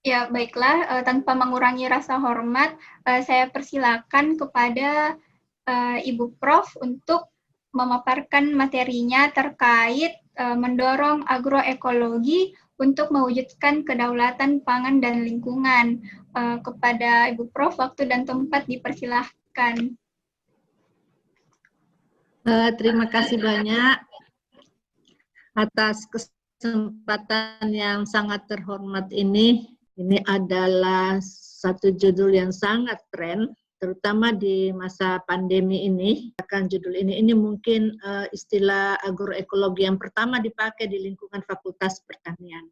Ya, baiklah, tanpa mengurangi rasa hormat, saya persilakan kepada Ibu Prof untuk memaparkan materinya terkait mendorong agroekologi untuk mewujudkan kedaulatan pangan dan lingkungan. Kepada Ibu Prof, waktu dan tempat dipersilahkan. Terima kasih banyak atas kesempatan yang sangat terhormat ini. Ini adalah satu judul yang sangat tren, terutama di masa pandemi ini. Akan judul ini mungkin istilah agroekologi yang pertama dipakai di lingkungan Fakultas Pertanian.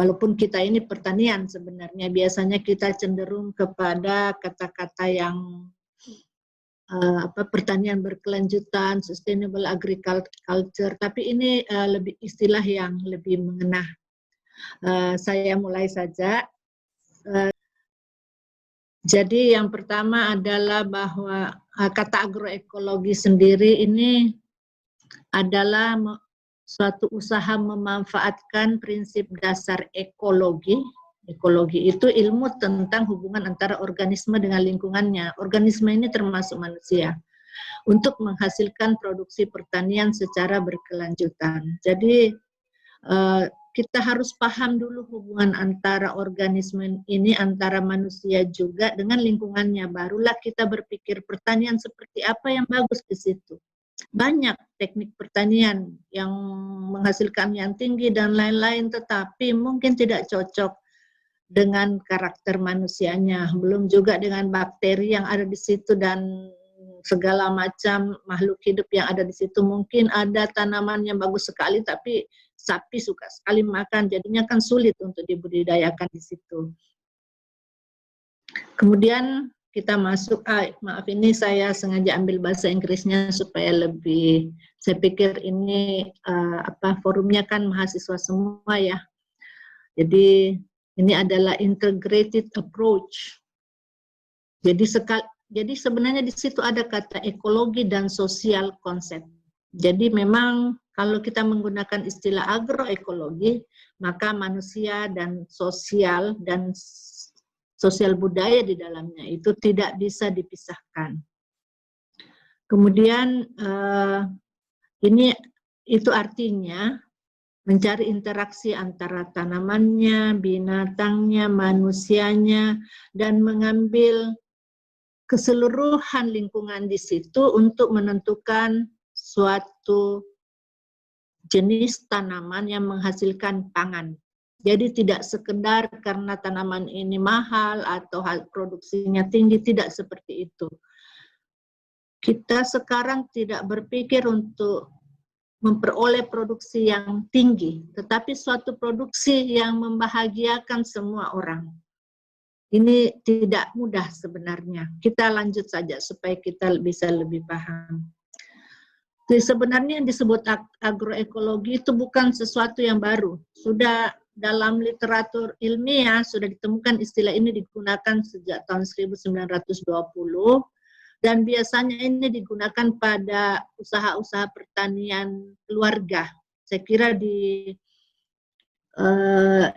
Walaupun kita ini pertanian sebenarnya, biasanya kita cenderung kepada kata-kata yang pertanian berkelanjutan, sustainable agriculture, tapi ini lebih istilah yang lebih mengena. Saya mulai saja. Jadi yang pertama adalah bahwa kata agroekologi sendiri ini adalah suatu usaha memanfaatkan prinsip dasar ekologi. Ekologi itu ilmu tentang hubungan antara organisme dengan lingkungannya. Organisme ini termasuk manusia, untuk menghasilkan produksi pertanian secara berkelanjutan. Jadi kita harus paham dulu hubungan antara organisme ini, antara manusia juga dengan lingkungannya. Barulah kita berpikir pertanian seperti apa yang bagus di situ. Banyak teknik pertanian yang menghasilkan yang tinggi dan lain-lain, tetapi mungkin tidak cocok dengan karakter manusianya, belum juga dengan bakteri yang ada di situ dan segala macam makhluk hidup yang ada di situ. Mungkin ada tanaman yang bagus sekali, tapi sapi suka sekali makan, jadinya kan sulit untuk dibudidayakan di situ. Kemudian kita masuk, maaf ini saya sengaja ambil bahasa Inggrisnya supaya lebih, saya pikir ini forumnya kan mahasiswa semua ya. Jadi ini adalah integrated approach. Jadi sebenarnya di situ ada kata ekologi dan sosial konsep. Jadi memang kalau kita menggunakan istilah agroekologi, maka manusia dan sosial budaya di dalamnya itu tidak bisa dipisahkan. Kemudian itu artinya mencari interaksi antara tanamannya, binatangnya, manusianya, dan mengambil keseluruhan lingkungan di situ untuk menentukan suatu jenis tanaman yang menghasilkan pangan. Jadi tidak sekedar karena tanaman ini mahal atau produksinya tinggi, tidak seperti itu. Kita sekarang tidak berpikir untuk memperoleh produksi yang tinggi, tetapi suatu produksi yang membahagiakan semua orang. Ini tidak mudah sebenarnya. Kita lanjut saja supaya kita bisa lebih paham. Jadi sebenarnya yang disebut agroekologi itu bukan sesuatu yang baru. Sudah dalam literatur ilmiah sudah ditemukan istilah ini digunakan sejak tahun 1920. Dan biasanya ini digunakan pada usaha-usaha pertanian keluarga. Saya kira di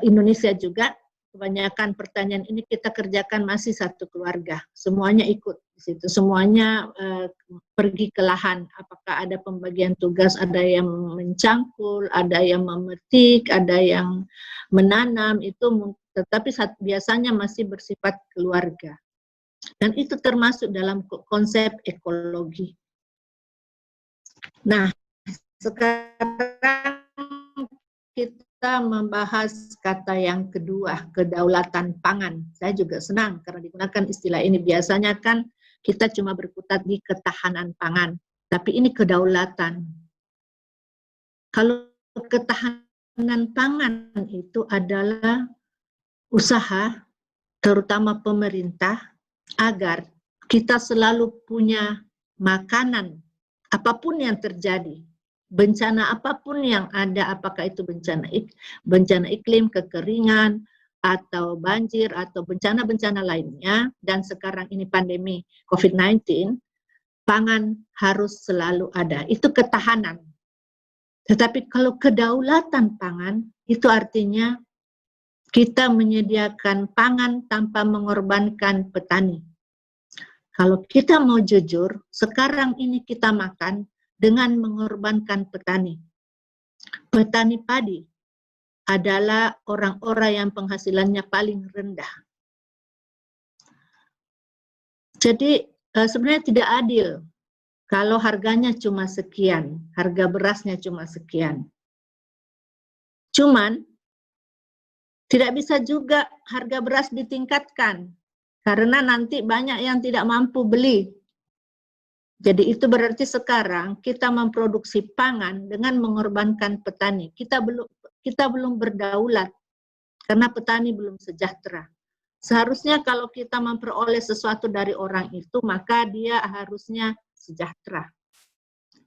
Indonesia juga kebanyakan pertanian ini kita kerjakan masih satu keluarga. Semuanya ikut di situ, semuanya pergi ke lahan. Apakah ada pembagian tugas, ada yang mencangkul, ada yang memetik, ada yang menanam, itu tetapi biasanya masih bersifat keluarga. Dan itu termasuk dalam konsep ekologi. Nah, sekarang kita membahas kata yang kedua, kedaulatan pangan. Saya juga senang karena digunakan istilah ini. Biasanya kan kita cuma berkutat di ketahanan pangan, tapi ini kedaulatan. Kalau ketahanan pangan itu adalah usaha, terutama pemerintah, agar kita selalu punya makanan, apapun yang terjadi, bencana apapun yang ada, apakah itu bencana iklim, kekeringan, atau banjir, atau bencana-bencana lainnya, dan sekarang ini pandemi COVID-19, pangan harus selalu ada. Itu ketahanan. Tetapi kalau kedaulatan pangan, itu artinya kita menyediakan pangan tanpa mengorbankan petani. Kalau kita mau jujur, sekarang ini kita makan dengan mengorbankan petani. Petani padi adalah orang-orang yang penghasilannya paling rendah. Jadi sebenarnya tidak adil kalau harganya cuma sekian, harga berasnya cuma sekian. Cuman tidak bisa juga harga beras ditingkatkan karena nanti banyak yang tidak mampu beli. Jadi itu berarti sekarang kita memproduksi pangan dengan mengorbankan petani. Kita belum berdaulat karena petani belum sejahtera. Seharusnya kalau kita memperoleh sesuatu dari orang itu, maka dia harusnya sejahtera.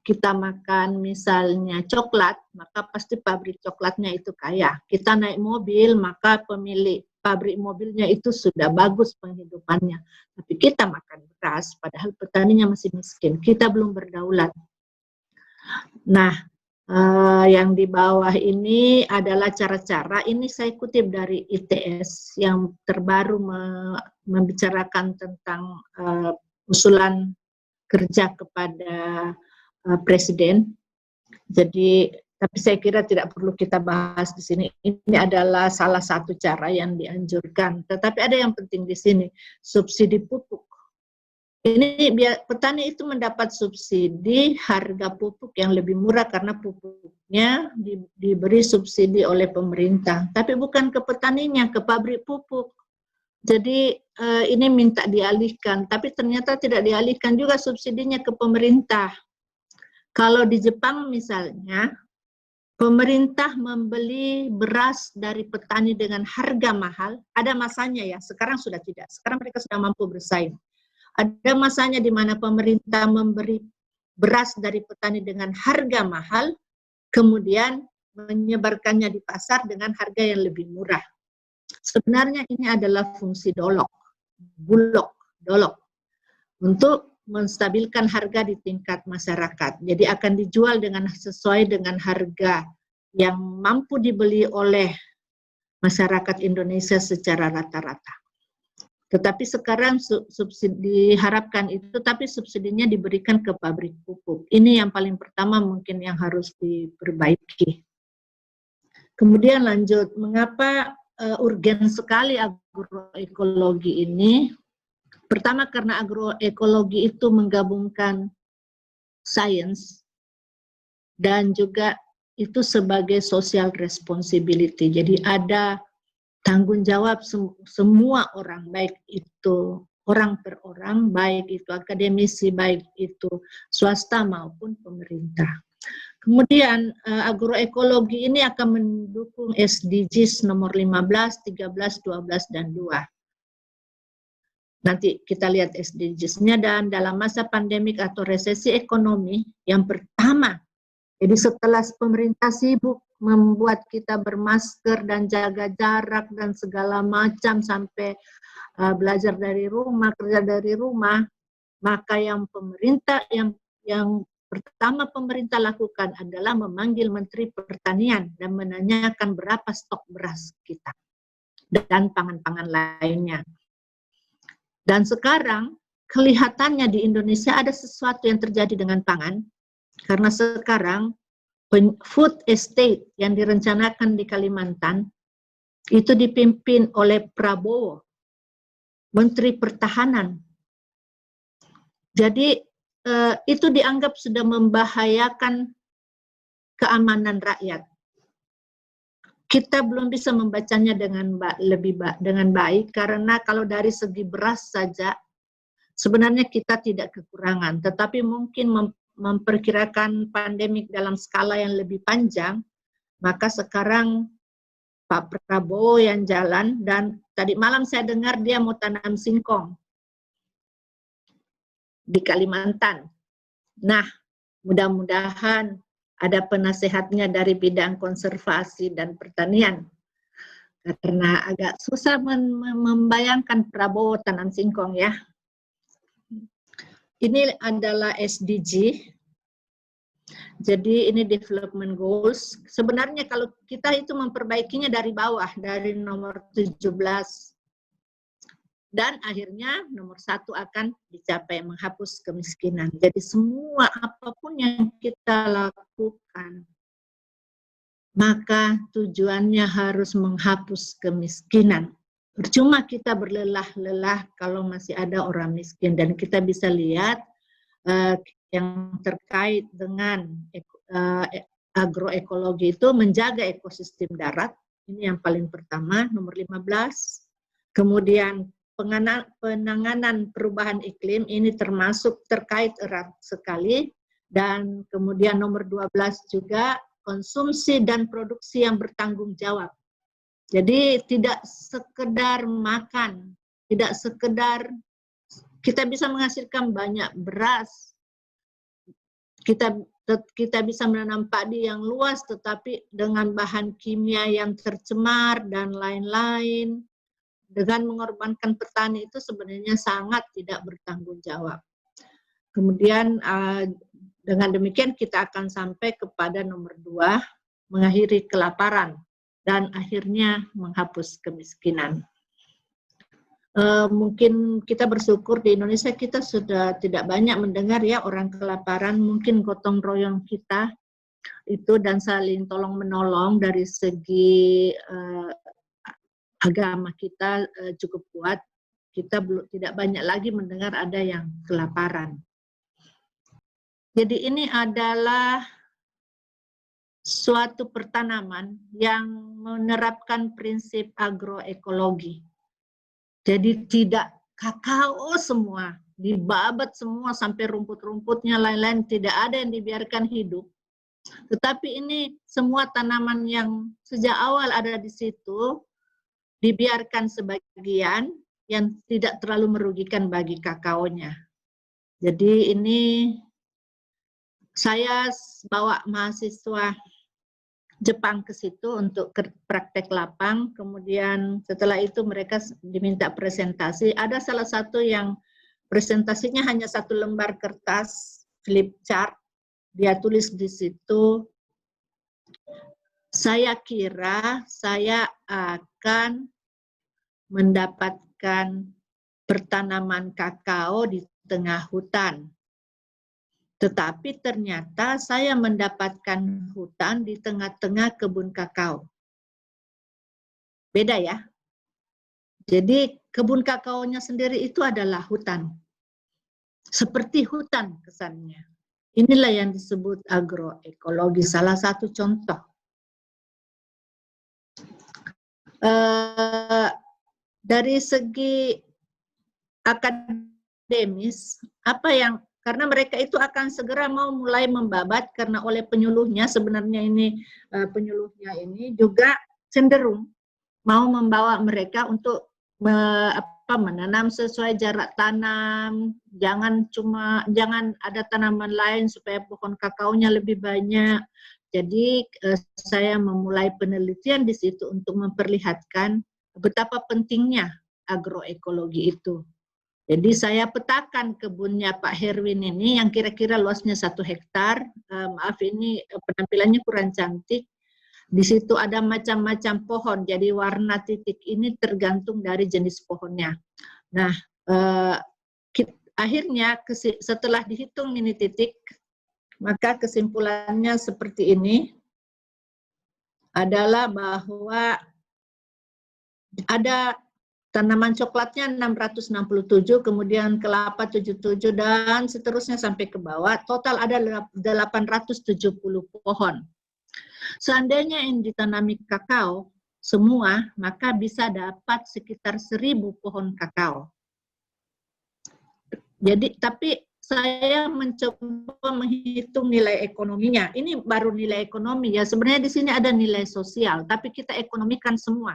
Kita makan misalnya coklat, maka pasti pabrik coklatnya itu kaya. Kita naik mobil, maka pemilik pabrik mobilnya itu sudah bagus penghidupannya. Tapi kita makan beras, padahal petaninya masih miskin. Kita belum berdaulat. Nah, yang di bawah ini adalah cara-cara, ini saya kutip dari ITS yang terbaru membicarakan tentang usulan kerja kepada Presiden. Jadi, tapi saya kira tidak perlu kita bahas di sini. Ini adalah salah satu cara yang dianjurkan. Tetapi ada yang penting di sini, subsidi pupuk. Ini biar petani itu mendapat subsidi harga pupuk yang lebih murah karena pupuknya diberi subsidi oleh pemerintah. Tapi bukan ke petaninya, ke pabrik pupuk. Jadi ini minta dialihkan, tapi ternyata tidak dialihkan juga subsidinya ke pemerintah. Kalau di Jepang misalnya, pemerintah membeli beras dari petani dengan harga mahal, ada masanya ya, sekarang sudah tidak, sekarang mereka sudah mampu bersaing. Ada masanya di mana pemerintah memberi beras dari petani dengan harga mahal, kemudian menyebarkannya di pasar dengan harga yang lebih murah. Sebenarnya ini adalah fungsi dolok, untuk menstabilkan harga di tingkat masyarakat. Jadi akan dijual sesuai dengan harga yang mampu dibeli oleh masyarakat Indonesia secara rata-rata. Tetapi sekarang subsidi diharapkan itu, tapi subsidinya diberikan ke pabrik pupuk. Ini yang paling pertama mungkin yang harus diperbaiki. Kemudian lanjut, mengapa urgen sekali agroekologi ini? Pertama karena agroekologi itu menggabungkan sains dan juga itu sebagai social responsibility. Jadi ada tanggung jawab semua orang, baik itu orang per orang, baik itu akademisi, baik itu swasta maupun pemerintah. Kemudian agroekologi ini akan mendukung SDGs nomor 15, 13, 12, dan 2. Nanti kita lihat SDGs-nya. Dan dalam masa pandemik atau resesi ekonomi yang pertama, jadi setelah pemerintah sibuk membuat kita bermasker dan jaga jarak dan segala macam sampai belajar dari rumah, kerja dari rumah, maka yang pertama pemerintah lakukan adalah memanggil Menteri Pertanian dan menanyakan berapa stok beras kita dan pangan-pangan lainnya. Dan sekarang kelihatannya di Indonesia ada sesuatu yang terjadi dengan pangan, karena sekarang food estate yang direncanakan di Kalimantan itu dipimpin oleh Prabowo, Menteri Pertahanan. Jadi itu dianggap sudah membahayakan keamanan rakyat. Kita belum bisa membacanya dengan baik karena kalau dari segi beras saja sebenarnya kita tidak kekurangan, tetapi mungkin memperkirakan pandemik dalam skala yang lebih panjang, maka sekarang Pak Prabowo yang jalan, dan tadi malam saya dengar dia mau tanam singkong di Kalimantan. Nah, mudah-mudahan ada penasehatnya dari bidang konservasi dan pertanian. Karena agak susah membayangkan Prabowo tanam singkong ya. Ini adalah SDG. Jadi ini development goals. Sebenarnya kalau kita itu memperbaikinya dari bawah, dari nomor 17. Dan akhirnya nomor 1 akan dicapai, menghapus kemiskinan. Jadi semua apapun yang kita lakukan, maka tujuannya harus menghapus kemiskinan. Percuma kita berlelah-lelah kalau masih ada orang miskin. Dan kita bisa lihat yang terkait dengan agroekologi itu menjaga ekosistem darat. Ini yang paling pertama, nomor 15. Kemudian penanganan perubahan iklim, ini termasuk terkait erat sekali. Dan kemudian nomor 12 juga konsumsi dan produksi yang bertanggung jawab. Jadi tidak sekedar makan, tidak sekedar kita bisa menghasilkan banyak beras, kita bisa menanam padi yang luas, tetapi dengan bahan kimia yang tercemar dan lain-lain, dengan mengorbankan petani itu sebenarnya sangat tidak bertanggung jawab. Kemudian dengan demikian kita akan sampai kepada nomor 2, mengakhiri kelaparan dan akhirnya menghapus kemiskinan. Mungkin kita bersyukur di Indonesia kita sudah tidak banyak mendengar ya orang kelaparan, mungkin gotong royong kita itu dan saling tolong menolong dari segi agama kita cukup kuat, kita tidak banyak lagi mendengar ada yang kelaparan. Jadi ini adalah suatu pertanaman yang menerapkan prinsip agroekologi. Jadi tidak kakao semua, dibabat semua sampai rumput-rumputnya lain-lain, tidak ada yang dibiarkan hidup. Tetapi ini semua tanaman yang sejak awal ada di situ, dibiarkan sebagian yang tidak terlalu merugikan bagi kakaonya. Jadi ini saya bawa mahasiswa Jepang ke situ untuk praktek lapang, kemudian setelah itu mereka diminta presentasi. Ada salah satu yang presentasinya hanya 1 lembar kertas, flip chart, dia tulis di situ, saya kira saya akan mendapatkan pertanaman kakao di tengah hutan. Tetapi ternyata saya mendapatkan hutan di tengah-tengah kebun kakao. Beda ya. Jadi kebun kakaonya sendiri itu adalah hutan. Seperti hutan kesannya. Inilah yang disebut agroekologi, salah satu contoh. Dari segi akademis, apa yang karena mereka itu akan segera mau mulai membabat karena oleh penyuluhnya, sebenarnya ini penyuluhnya ini juga cenderung mau membawa mereka untuk menanam sesuai jarak tanam, jangan ada tanaman lain supaya pohon kakaonya lebih banyak. Jadi saya memulai penelitian di situ untuk memperlihatkan betapa pentingnya agroekologi itu. Jadi saya petakan kebunnya Pak Herwin ini yang kira-kira luasnya 1 hektar. Maaf ini penampilannya kurang cantik. Di situ ada macam-macam pohon. Jadi warna titik ini tergantung dari jenis pohonnya. Nah, akhirnya setelah dihitung ini titik, maka kesimpulannya seperti ini adalah bahwa ada tanaman coklatnya 667, kemudian kelapa 77, dan seterusnya sampai ke bawah. Total ada 870 pohon. Seandainya yang ditanami kakao semua, maka bisa dapat sekitar 1000 pohon kakao. Jadi, tapi saya mencoba menghitung nilai ekonominya. Ini baru nilai ekonomi ya. Sebenarnya di sini ada nilai sosial, tapi kita ekonomikan semua.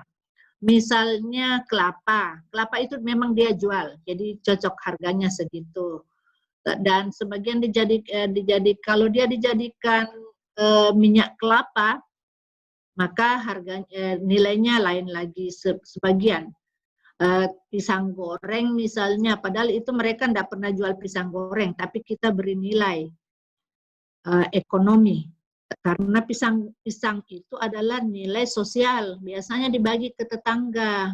Misalnya kelapa itu memang dia jual, jadi cocok harganya segitu. Dan sebagian kalau dia dijadikan minyak kelapa, maka harganya nilainya lain lagi sebagian. Pisang goreng misalnya, padahal itu mereka tidak pernah jual pisang goreng, tapi kita beri nilai. ekonomi. Karena pisang itu adalah nilai sosial, biasanya dibagi ke tetangga.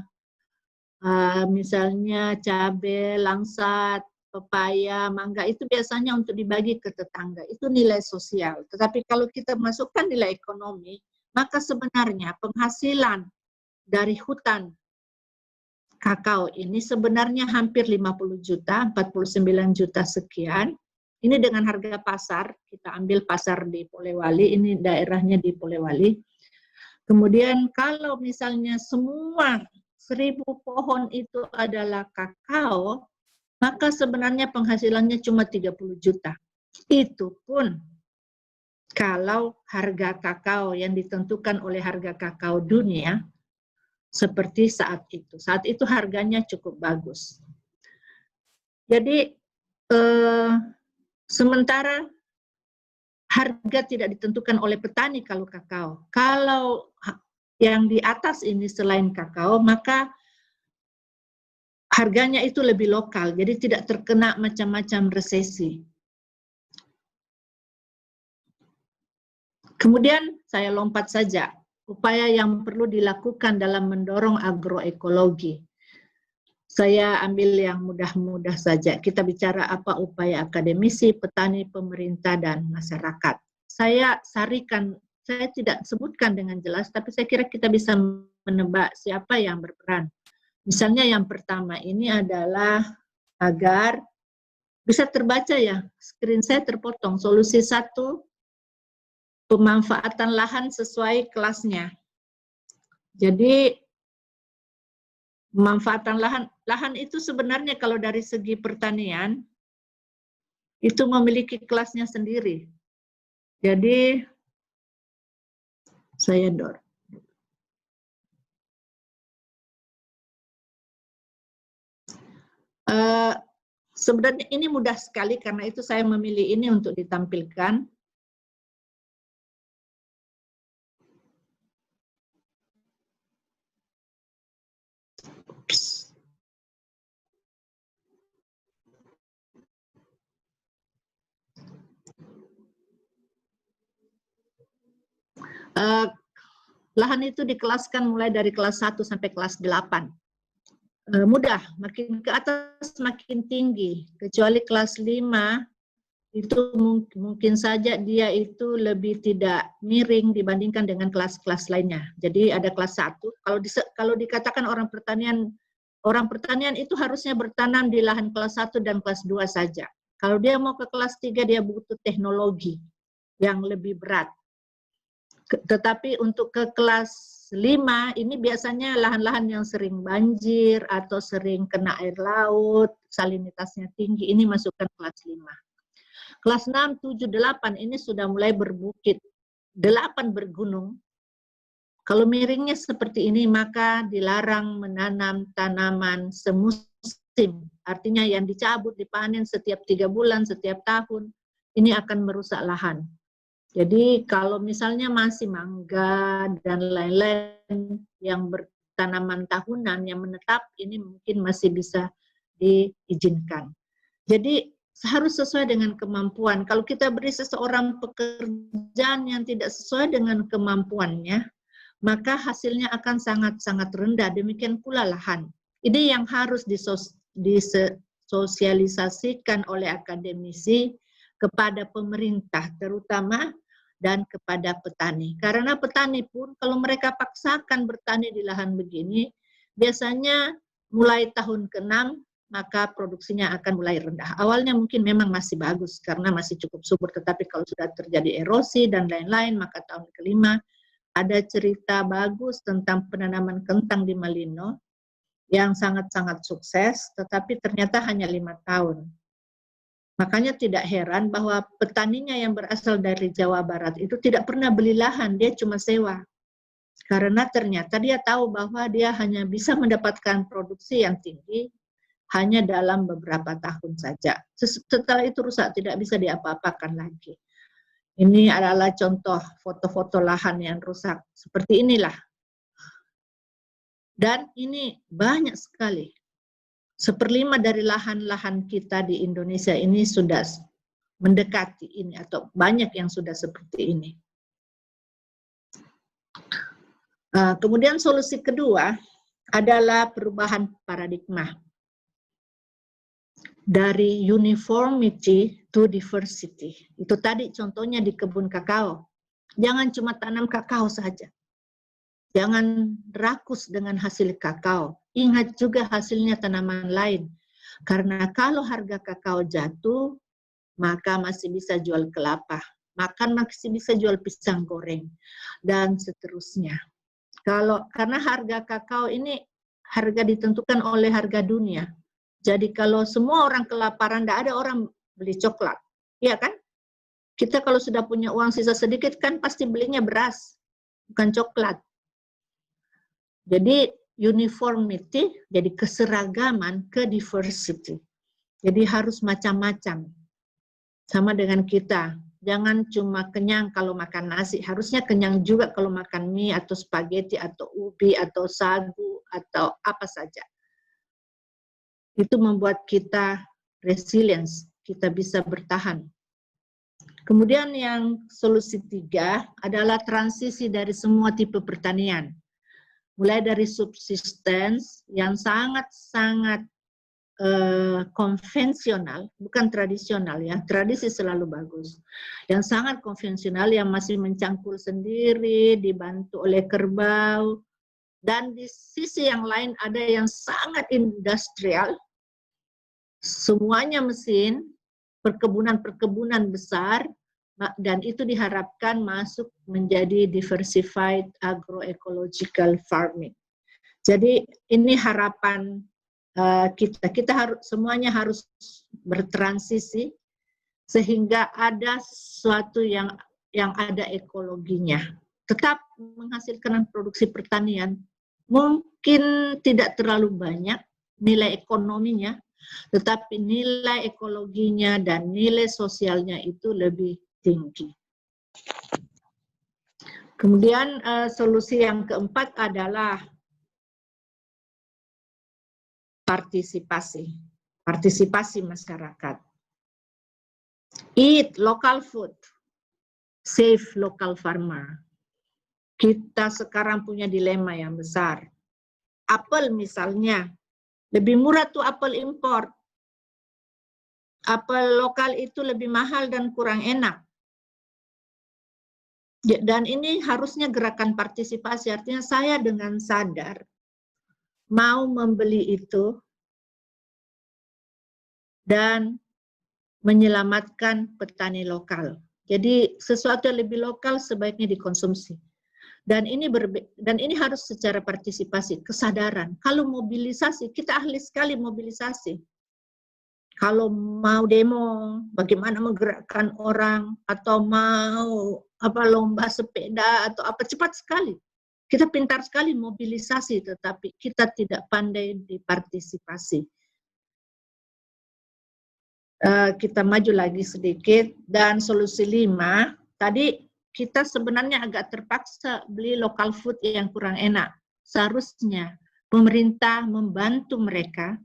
Misalnya cabai, langsat, pepaya, mangga itu biasanya untuk dibagi ke tetangga. Itu nilai sosial. Tetapi kalau kita masukkan nilai ekonomi, maka sebenarnya penghasilan dari hutan kakao ini sebenarnya hampir 50 juta, 49 juta sekian. Ini dengan harga pasar, kita ambil pasar di Polewali, ini daerahnya di Polewali. Kemudian kalau misalnya semua 1000 pohon itu adalah kakao, maka sebenarnya penghasilannya cuma 30 juta. Itu pun kalau harga kakao yang ditentukan oleh harga kakao dunia seperti saat itu. Saat itu harganya cukup bagus. Jadi sementara harga tidak ditentukan oleh petani kalau kakao. Kalau yang di atas ini selain kakao, maka harganya itu lebih lokal, jadi tidak terkena macam-macam resesi. Kemudian saya lompat saja, upaya yang perlu dilakukan dalam mendorong agroekologi. Saya ambil yang mudah-mudah saja. Kita bicara apa upaya akademisi, petani, pemerintah, dan masyarakat. Saya sarikan, saya tidak sebutkan dengan jelas, tapi saya kira kita bisa menebak siapa yang berperan. Misalnya yang pertama ini adalah agar bisa terbaca ya, screen saya terpotong. Solusi 1, pemanfaatan lahan sesuai kelasnya. Jadi pemanfaatan lahan itu sebenarnya kalau dari segi pertanian itu memiliki kelasnya sendiri. Jadi saya sebenarnya ini mudah sekali, karena itu saya memilih ini untuk ditampilkan. Lahan itu dikelaskan mulai dari kelas 1 sampai kelas 8. Mudah, makin ke atas makin tinggi, kecuali kelas 5 itu mungkin saja dia itu lebih tidak miring dibandingkan dengan kelas-kelas lainnya. Jadi ada kelas 1, kalau dikatakan orang pertanian itu harusnya bertanam di lahan kelas 1 dan kelas 2 saja. Kalau dia mau ke kelas 3 dia butuh teknologi yang lebih berat. Tetapi untuk ke kelas 5 ini biasanya lahan-lahan yang sering banjir atau sering kena air laut, salinitasnya tinggi, ini masukkan kelas 5. Kelas 6, 7, 8 ini sudah mulai berbukit, 8 bergunung. Kalau miringnya seperti ini maka dilarang menanam tanaman semusim. Artinya yang dicabut, dipanen setiap 3 bulan, setiap tahun, ini akan merusak lahan. Jadi kalau misalnya masih mangga dan lain-lain yang bertanaman tahunan yang menetap, ini mungkin masih bisa diizinkan. Jadi harus sesuai dengan kemampuan. Kalau kita beri seseorang pekerjaan yang tidak sesuai dengan kemampuannya, maka hasilnya akan sangat-sangat rendah. Demikian pula lahan. Ini yang harus disosialisasikan oleh akademisi kepada pemerintah terutama dan kepada petani. Karena petani pun kalau mereka paksakan bertani di lahan begini, biasanya mulai tahun ke-6 maka produksinya akan mulai rendah. Awalnya mungkin memang masih bagus karena masih cukup subur, tetapi kalau sudah terjadi erosi dan lain-lain, maka tahun ke-5 ada cerita bagus tentang penanaman kentang di Malino yang sangat-sangat sukses, tetapi ternyata hanya 5 tahun. Makanya tidak heran bahwa petaninya yang berasal dari Jawa Barat itu tidak pernah beli lahan, dia cuma sewa. Karena ternyata dia tahu bahwa dia hanya bisa mendapatkan produksi yang tinggi hanya dalam beberapa tahun saja. Setelah itu rusak, tidak bisa diapa-apakan lagi. Ini adalah contoh foto-foto lahan yang rusak. Seperti inilah. Dan ini banyak sekali. 1/5 dari lahan-lahan kita di Indonesia ini sudah mendekati ini atau banyak yang sudah seperti ini. Kemudian solusi kedua adalah perubahan paradigma dari uniformity to diversity. Itu tadi contohnya di kebun kakao. Jangan cuma tanam kakao saja. Jangan rakus dengan hasil kakao. Ingat juga hasilnya tanaman lain. Karena kalau harga kakao jatuh, maka masih bisa jual kelapa. Masih bisa jual pisang goreng. Dan seterusnya. Karena harga kakao ini harga ditentukan oleh harga dunia. Jadi kalau semua orang kelaparan, tidak ada orang beli coklat. Iya kan? Kita kalau sudah punya uang sisa sedikit kan pasti belinya beras, bukan coklat. Jadi uniformity, jadi keseragaman ke diversity. Jadi harus macam-macam. Sama dengan kita. Jangan cuma kenyang kalau makan nasi, harusnya kenyang juga kalau makan mie atau spaghetti atau ubi atau sagu atau apa saja. Itu membuat kita resilience, kita bisa bertahan. Kemudian yang solusi 3 adalah transisi dari semua tipe pertanian. Mulai dari subsistence yang sangat-sangat konvensional, bukan tradisional ya, tradisi selalu bagus. Yang sangat konvensional yang masih mencangkul sendiri, dibantu oleh kerbau, dan di sisi yang lain ada yang sangat industrial, semuanya mesin, perkebunan-perkebunan besar, dan itu diharapkan masuk menjadi diversified agroecological farming. Jadi ini harapan kita harus semuanya harus bertransisi sehingga ada sesuatu yang ada ekologinya. Tetap menghasilkan produksi pertanian mungkin tidak terlalu banyak nilai ekonominya, tetapi nilai ekologinya dan nilai sosialnya itu lebih tinggi. Kemudian solusi yang keempat adalah partisipasi masyarakat. Eat local food, save local farmer. Kita sekarang punya dilema yang besar. Apel misalnya, lebih murah tuh apel impor. Apel lokal itu lebih mahal dan kurang enak. Dan ini harusnya gerakan partisipasi, artinya saya dengan sadar mau membeli itu dan menyelamatkan petani lokal. Jadi sesuatu yang lebih lokal sebaiknya dikonsumsi. Dan ini harus secara partisipasi, kesadaran. Kalau mobilisasi, kita ahli sekali mobilisasi. Kalau mau demo, bagaimana menggerakkan orang, atau mau lomba sepeda atau apa, cepat sekali. Kita pintar sekali mobilisasi, tetapi kita tidak pandai dipartisipasi. Kita maju lagi sedikit, dan solusi 5, tadi kita sebenarnya agak terpaksa beli local food yang kurang enak. Seharusnya pemerintah membantu mereka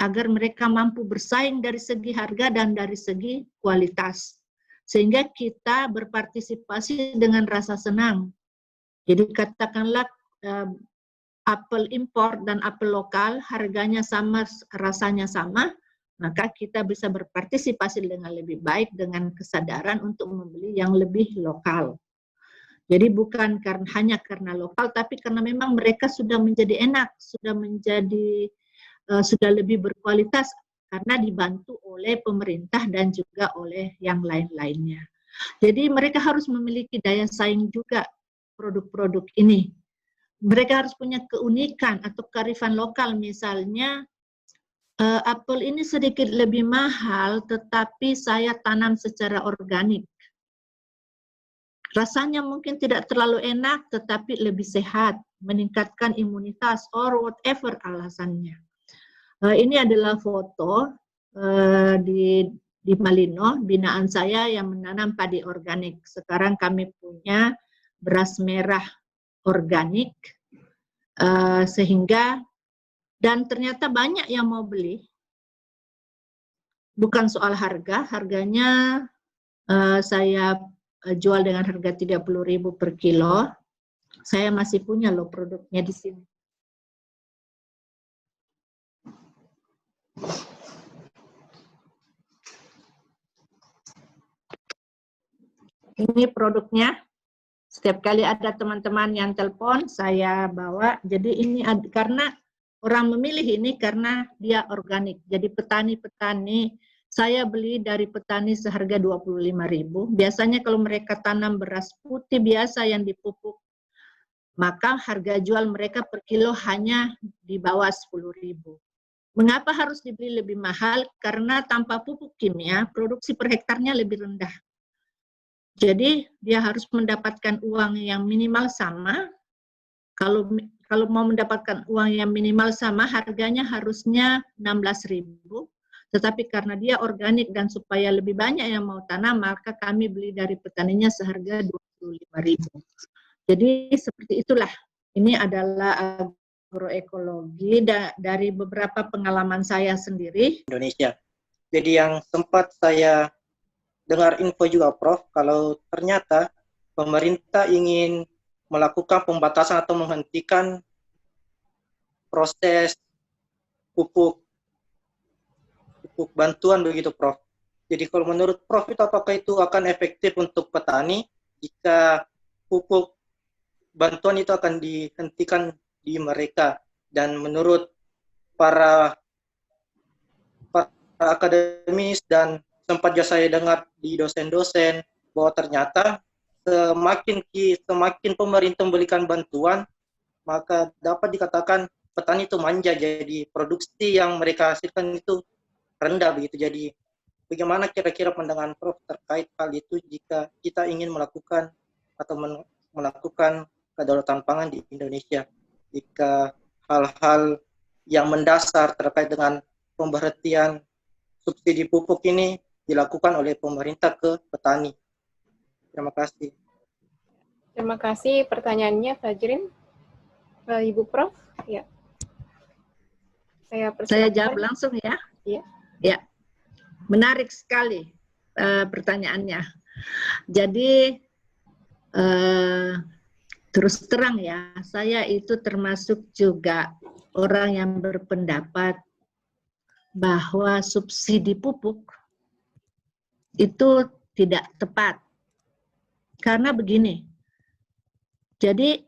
agar mereka mampu bersaing dari segi harga dan dari segi kualitas. Sehingga kita berpartisipasi dengan rasa senang. Jadi katakanlah apel impor dan apel lokal harganya sama, rasanya sama, maka kita bisa berpartisipasi dengan lebih baik dengan kesadaran untuk membeli yang lebih lokal. Jadi bukan hanya karena lokal, tapi karena memang mereka sudah menjadi enak, sudah lebih berkualitas karena dibantu oleh pemerintah dan juga oleh yang lain-lainnya. Jadi mereka harus memiliki daya saing juga produk-produk ini. Mereka harus punya keunikan atau kearifan lokal, misalnya apel ini sedikit lebih mahal, tetapi saya tanam secara organik. Rasanya mungkin tidak terlalu enak, tetapi lebih sehat, meningkatkan imunitas, or whatever alasannya. Ini adalah foto di Malino, binaan saya yang menanam padi organik. Sekarang kami punya beras merah organik, sehingga dan ternyata banyak yang mau beli. Bukan soal harga, harganya saya jual dengan harga 30.000 per kilo. Saya masih punya loh produknya di sini. Ini produknya. Setiap kali ada teman-teman yang telepon, saya bawa. Jadi ini karena orang memilih ini karena dia organik. Jadi petani-petani, saya beli dari petani seharga 25.000. Biasanya kalau mereka tanam beras putih biasa yang dipupuk, maka harga jual mereka per kilo hanya di bawah 10.000. Mengapa harus dibeli lebih mahal? Karena tanpa pupuk kimia, produksi per hektarnya lebih rendah. Jadi dia harus mendapatkan uang yang minimal sama. Kalau mau mendapatkan uang yang minimal sama, harganya harusnya 16.000. Tetapi karena dia organik dan supaya lebih banyak yang mau tanam, maka kami beli dari petaninya seharga 25.000. Jadi seperti itulah. Ini adalah agroekologi dari beberapa pengalaman saya sendiri. Indonesia. Jadi yang sempat saya dengar info juga Prof, kalau ternyata pemerintah ingin melakukan pembatasan atau menghentikan proses pupuk bantuan begitu Prof. Jadi kalau menurut Prof itu apakah itu akan efektif untuk petani jika pupuk bantuan itu akan dihentikan di mereka, dan menurut para akademis dan sempat saya dengar di dosen-dosen bahwa ternyata semakin pemerintah memberikan bantuan, maka dapat dikatakan petani itu manja, jadi produksi yang mereka hasilkan itu rendah begitu. Jadi bagaimana kira-kira pandangan Prof terkait hal itu jika kita ingin melakukan atau melakukan kedaulatan pangan di Indonesia, jika hal-hal yang mendasar terkait dengan pemberhentian subsidi pupuk ini dilakukan oleh pemerintah ke petani. Terima kasih. Terima kasih pertanyaannya, Fajrin. Ibu Prof, ya. Saya jawab langsung ya. Iya. Ya, menarik sekali pertanyaannya. Jadi terus terang ya, saya itu termasuk juga orang yang berpendapat bahwa subsidi pupuk itu tidak tepat. Karena begini, jadi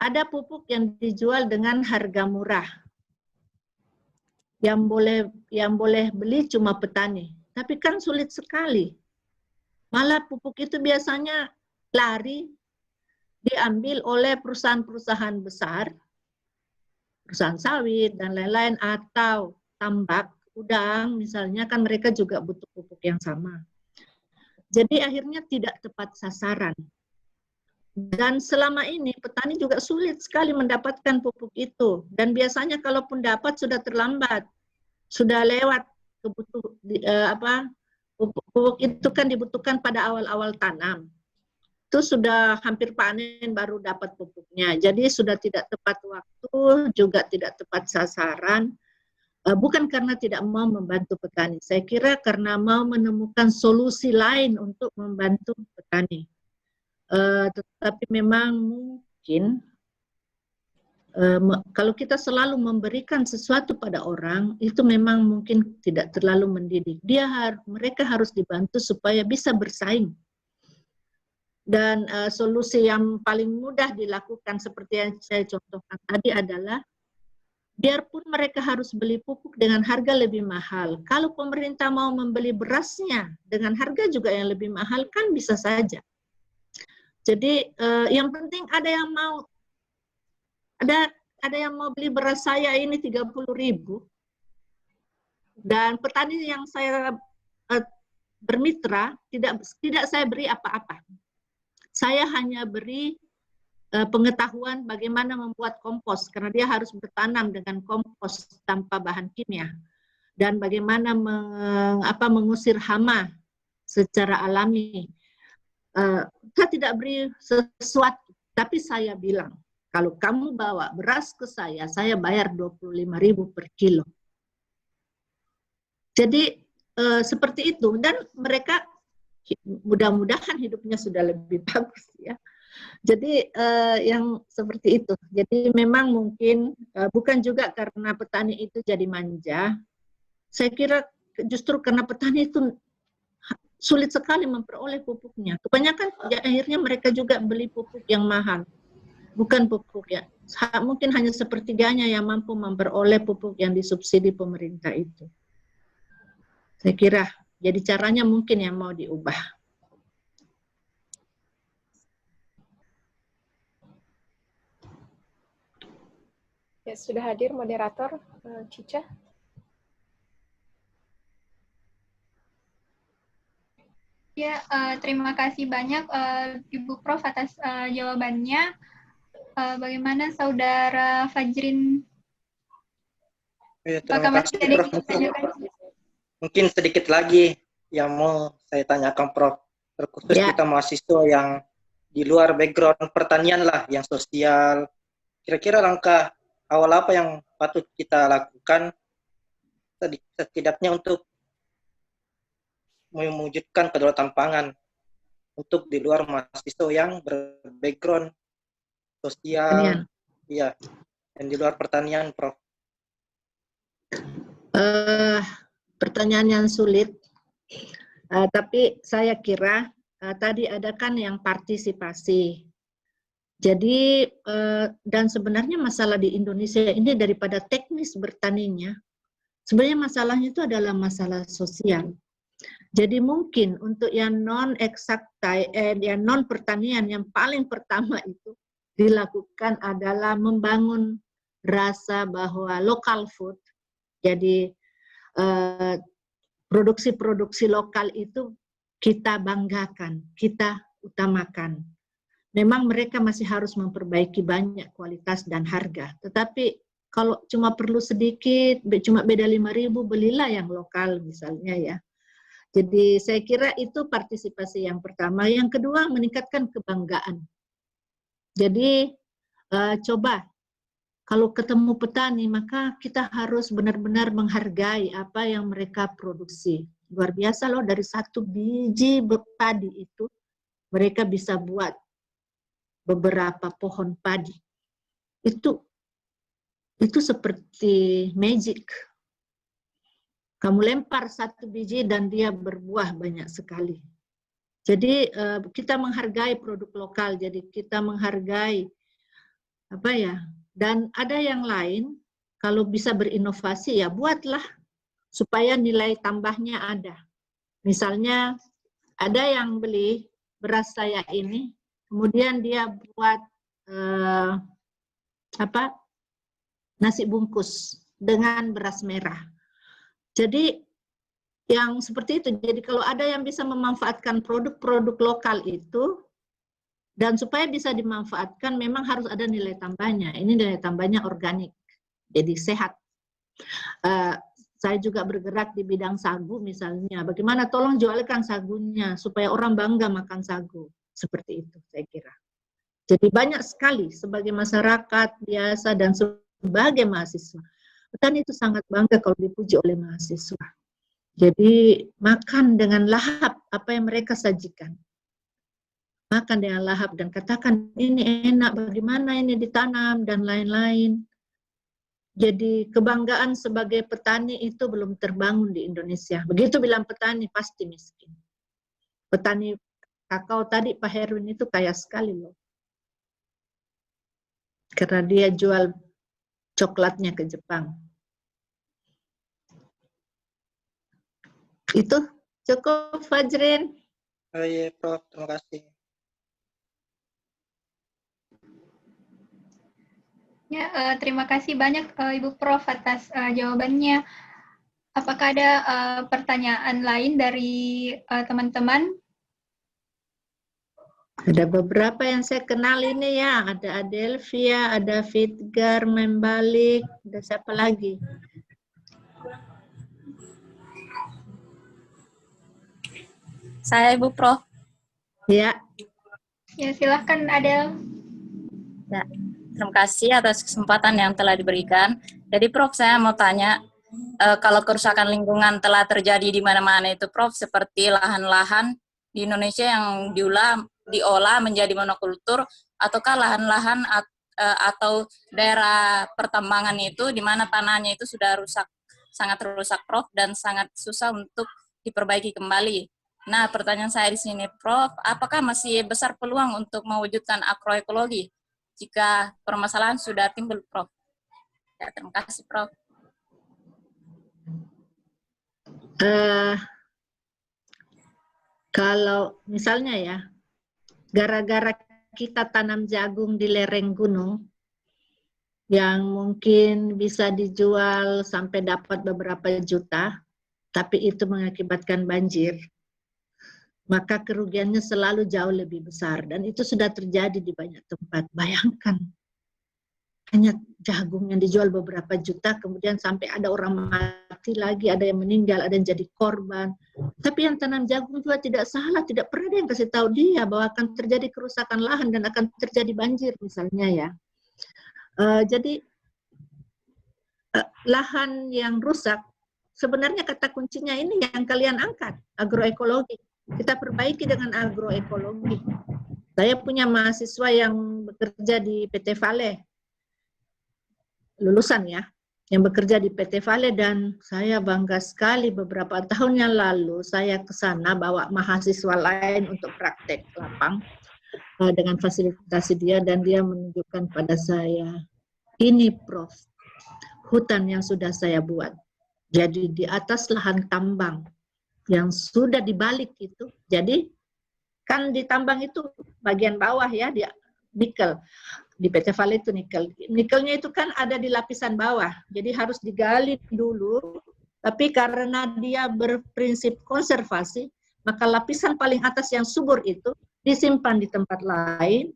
ada pupuk yang dijual dengan harga murah. Yang boleh beli cuma petani. Tapi kan sulit sekali. Malah pupuk itu biasanya lari diambil oleh perusahaan-perusahaan besar, perusahaan sawit dan lain-lain, atau tambak, udang misalnya, kan mereka juga butuh pupuk yang sama. Jadi akhirnya tidak tepat sasaran. Dan selama ini petani juga sulit sekali mendapatkan pupuk itu. Dan biasanya kalaupun dapat sudah terlambat, sudah lewat pupuk itu kan dibutuhkan pada awal-awal tanam. Itu sudah hampir panen baru dapat pupuknya. Jadi sudah tidak tepat waktu, juga tidak tepat sasaran. Bukan karena tidak mau membantu petani. Saya kira karena mau menemukan solusi lain untuk membantu petani. Tetapi memang mungkin kalau kita selalu memberikan sesuatu pada orang, itu memang mungkin tidak terlalu mendidik. Mereka harus dibantu supaya bisa bersaing. Dan solusi yang paling mudah dilakukan seperti yang saya contohkan tadi adalah, biarpun mereka harus beli pupuk dengan harga lebih mahal, kalau pemerintah mau membeli berasnya dengan harga juga yang lebih mahal, kan bisa saja. Jadi yang penting ada yang mau beli beras saya ini 30.000, dan petani yang saya bermitra tidak saya beri apa-apa. Saya hanya beri pengetahuan bagaimana membuat kompos, karena dia harus bertanam dengan kompos tanpa bahan kimia, dan bagaimana mengusir hama secara alami. Saya tidak beri sesuatu, tapi saya bilang, kalau kamu bawa beras ke saya bayar 25.000 per kilo. Jadi seperti itu, dan mereka mudah-mudahan hidupnya sudah lebih bagus ya. Jadi yang seperti itu. Jadi memang mungkin bukan juga karena petani itu jadi manja. Saya kira justru karena petani itu sulit sekali memperoleh pupuknya. Kebanyakan ya, akhirnya mereka juga beli pupuk yang mahal. Bukan pupuk ya. Mungkin hanya sepertiganya yang mampu memperoleh pupuk yang disubsidi pemerintah itu. Saya kira jadi caranya mungkin yang mau diubah. Ya, sudah hadir moderator Cica. Ya, terima kasih banyak Ibu Prof atas jawabannya. Bagaimana Saudara Fajrin? Ya, Apakah terima masih kasih ada Prof. yang ditanyakan? Mungkin sedikit lagi yang mau saya tanyakan Prof. Terkhusus Ya. kita mahasiswa yang di luar background pertanian lah, yang sosial. Kira-kira langkah awal apa yang patut kita lakukan setidaknya untuk mewujudkan kedaulatan pangan untuk di luar mahasiswa yang berbackground sosial, ya, dan di luar pertanian, Prof. Pertanyaan yang sulit, tapi saya kira tadi ada kan yang partisipasi. Jadi dan sebenarnya masalah di Indonesia ini daripada teknis bertaninya, sebenarnya masalahnya itu adalah masalah sosial. Jadi mungkin untuk yang non eksakta, yang non pertanian, yang paling pertama itu dilakukan adalah membangun rasa bahwa local food. Jadi produksi-produksi lokal itu kita banggakan, kita utamakan. Memang mereka masih harus memperbaiki banyak kualitas dan harga. Tetapi kalau cuma perlu sedikit, cuma beda 5.000, belilah yang lokal misalnya ya. Jadi saya kira itu partisipasi yang pertama. Yang kedua, meningkatkan kebanggaan. Jadi coba kalau ketemu petani, maka kita harus benar-benar menghargai apa yang mereka produksi. Luar biasa loh, dari 1 biji padi itu, mereka bisa buat beberapa pohon padi. Itu seperti magic. Kamu lempar 1 biji dan dia berbuah banyak sekali. Jadi kita menghargai produk lokal, jadi kita menghargai apa ya, dan ada yang lain, kalau bisa berinovasi ya buatlah supaya nilai tambahnya ada. Misalnya ada yang beli beras saya ini, kemudian dia buat nasi bungkus dengan beras merah. Jadi yang seperti itu. Jadi kalau ada yang bisa memanfaatkan produk-produk lokal itu, dan supaya bisa dimanfaatkan memang harus ada nilai tambahnya. Ini nilai tambahnya organik, jadi sehat. Saya juga bergerak di bidang sagu misalnya. Bagaimana tolong jualkan sagunya supaya orang bangga makan sagu. Seperti itu saya kira. Jadi banyak sekali sebagai masyarakat biasa dan sebagai mahasiswa. Petani itu sangat bangga kalau dipuji oleh mahasiswa. Jadi makan dengan lahap apa yang mereka sajikan. Makan dengan lahap dan katakan ini enak, bagaimana ini ditanam dan lain-lain. Jadi kebanggaan sebagai petani itu belum terbangun di Indonesia. Begitu bilang petani pasti miskin. Petani kakao tadi Pak Herwin itu kaya sekali loh. Karena dia jual coklatnya ke Jepang. Itu cukup, Fajrin. Oh iya, Prof. Terima kasih. Ya, terima kasih banyak Ibu Prof atas jawabannya. Apakah ada pertanyaan lain dari teman-teman? Ada beberapa yang saya kenal ini ya, ada Adelvia, ada Fitgar, Membalik, ada siapa lagi? Saya Ibu Prof. Ya. Ya, silahkan Adel. Ya, terima kasih atas kesempatan yang telah diberikan. Jadi Prof, saya mau tanya, kalau kerusakan lingkungan telah terjadi di mana-mana itu, Prof, seperti lahan-lahan di Indonesia yang diolah menjadi monokultur, ataukah lahan-lahan atau daerah pertambangan itu di mana tanahnya itu sudah rusak, sangat rusak, Prof, dan sangat susah untuk diperbaiki kembali. Nah, pertanyaan saya di sini, Prof, apakah masih besar peluang untuk mewujudkan agroekologi jika permasalahan sudah timbul, Prof? Ya, terima kasih, Prof. Kalau misalnya ya, gara-gara kita tanam jagung di lereng gunung, yang mungkin bisa dijual sampai dapat beberapa juta, tapi itu mengakibatkan banjir, maka kerugiannya selalu jauh lebih besar. Dan itu sudah terjadi di banyak tempat. Bayangkan, hanya jagung yang dijual beberapa juta, kemudian sampai ada orang mati lagi, ada yang meninggal, ada yang jadi korban. Tapi yang tanam jagung juga tidak salah, tidak pernah ada yang kasih tahu dia bahwa akan terjadi kerusakan lahan dan akan terjadi banjir misalnya ya. Jadi lahan yang rusak, sebenarnya kata kuncinya ini yang kalian angkat, agroekologi. Kita perbaiki dengan agroekologi. Saya punya mahasiswa yang bekerja di PT Vale, lulusan ya, yang bekerja di PT Vale, dan saya bangga sekali beberapa tahun yang lalu saya ke sana bawa mahasiswa lain untuk praktek lapang dengan fasilitasi dia, dan dia menunjukkan pada saya, ini Prof, hutan yang sudah saya buat. Jadi di atas lahan tambang yang sudah dibalik itu, jadi kan di tambang itu bagian bawah ya, dia nikel. Di PT Vale itu nikel. Nikelnya itu kan ada di lapisan bawah, jadi harus digali dulu. Tapi karena dia berprinsip konservasi, maka lapisan paling atas yang subur itu disimpan di tempat lain,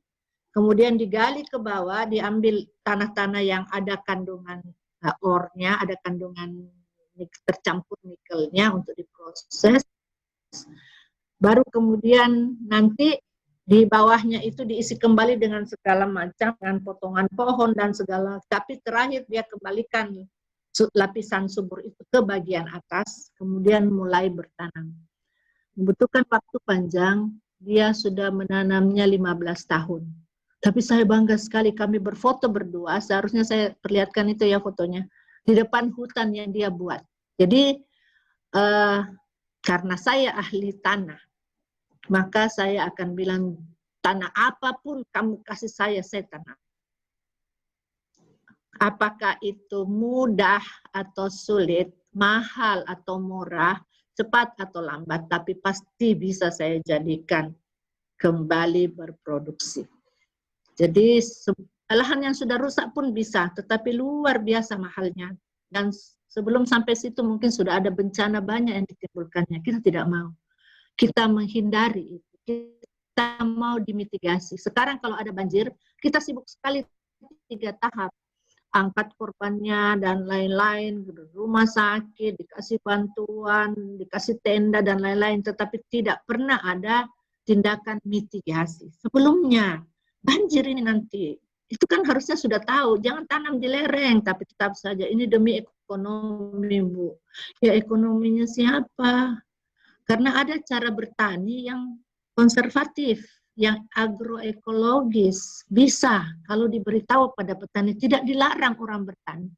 kemudian digali ke bawah, diambil tanah-tanah yang ada kandungan ornya, ada kandungan tercampur nikelnya untuk diproses. Baru kemudian nanti di bawahnya itu diisi kembali dengan segala macam, dengan potongan pohon dan segala, tapi terakhir dia kembalikan lapisan subur itu ke bagian atas, kemudian mulai bertanam. Membutuhkan waktu panjang, dia sudah menanamnya 15 tahun. Tapi saya bangga sekali, kami berfoto berdua, seharusnya saya perlihatkan itu ya fotonya, di depan hutan yang dia buat. Jadi, karena saya ahli tanah, maka saya akan bilang, tanah apapun kamu kasih saya tanam. Apakah itu mudah atau sulit, mahal atau murah, cepat atau lambat, tapi pasti bisa saya jadikan kembali berproduksi. Jadi lahan yang sudah rusak pun bisa, tetapi luar biasa mahalnya. Dan sebelum sampai situ mungkin sudah ada bencana banyak yang ditimbulkannya. Kita tidak mau. Kita menghindari itu, kita mau dimitigasi. Sekarang kalau ada banjir, kita sibuk sekali 3 tahap. Angkat korbannya dan lain-lain, rumah sakit, dikasih bantuan, dikasih tenda dan lain-lain, tetapi tidak pernah ada tindakan mitigasi. Sebelumnya, banjir ini nanti, itu kan harusnya sudah tahu, jangan tanam di lereng, tapi tetap saja ini demi ekonomi, Bu. Ya ekonominya siapa? Karena ada cara bertani yang konservatif, yang agroekologis. Bisa, kalau diberitahu pada petani, tidak dilarang orang bertani.